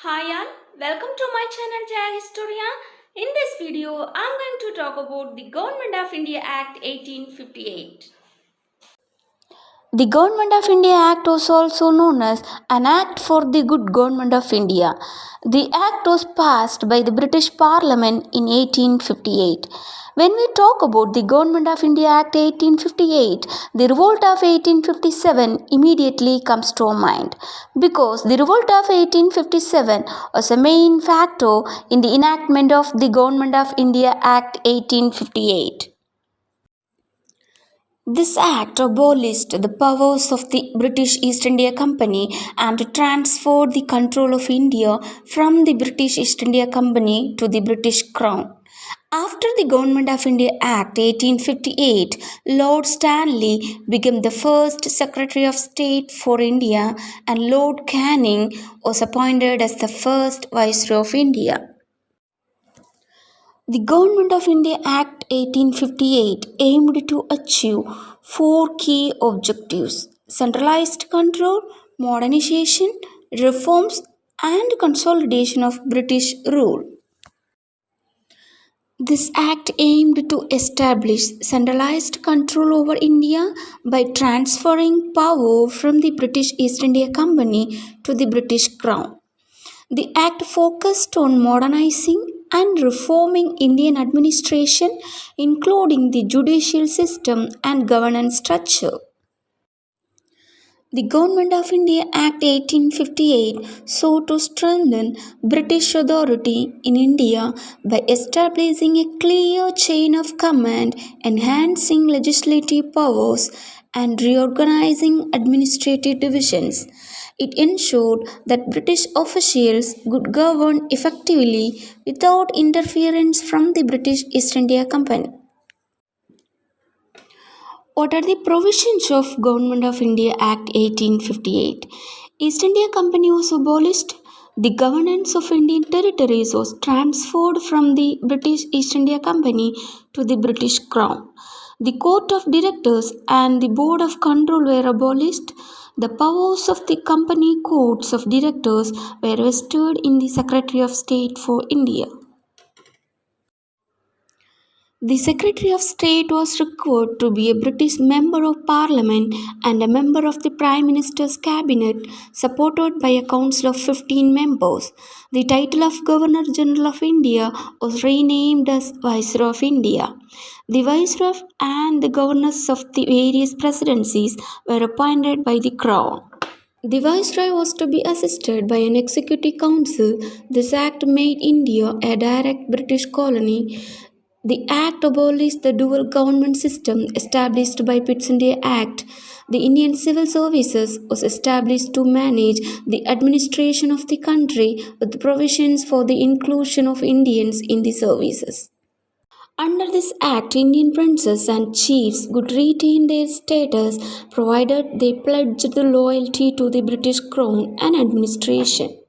Hi all, welcome to my channel Jaya Historia. In this video, I'm going to talk about the Government of India Act 1858. The Government of India Act was also known as an Act for the Good Government of India. The Act was passed by the British Parliament in 1858. When we talk about the Government of India Act 1858, the Revolt of 1857 immediately comes to our mind because the Revolt of 1857 was a main factor in the enactment of the Government of India Act 1858. This act abolished the powers of the British East India Company and transferred the control of India from the British East India Company to the British Crown. After the Government of India Act 1858, Lord Stanley became the first Secretary of State for India and Lord Canning was appointed as the first Viceroy of India. The Government of India Act 1858 aimed to achieve four key objectives: centralized control, modernization, reforms, and consolidation of British rule. This act aimed to establish centralized control over India by transferring power from the British East India Company to the British Crown. The act focused on modernizing and reforming Indian administration, including the judicial system and governance structure. The Government of India Act 1858 sought to strengthen British authority in India by establishing a clear chain of command, enhancing legislative powers, and reorganizing administrative divisions. It ensured that British officials could govern effectively without interference from the British East India Company. What are the provisions of Government of India Act 1858? East India Company was abolished. The governance of Indian territories was transferred from the British East India Company to the British Crown. The Court of Directors and the Board of Control were abolished. The powers of the company courts of directors were vested in the Secretary of State for India. The Secretary of State was required to be a British Member of Parliament and a member of the Prime Minister's Cabinet, supported by a council of 15 members. The title of Governor General of India was renamed as Viceroy of India. The Viceroy and the governors of the various presidencies were appointed by the Crown. The Viceroy was to be assisted by an executive council. This act made India a direct British colony. The Act abolished the dual government system established by Pitt's India Act. The Indian Civil Services was established to manage the administration of the country with provisions for the inclusion of Indians in the services. Under this act, Indian princes and chiefs could retain their status provided they pledged loyalty to the British Crown and administration.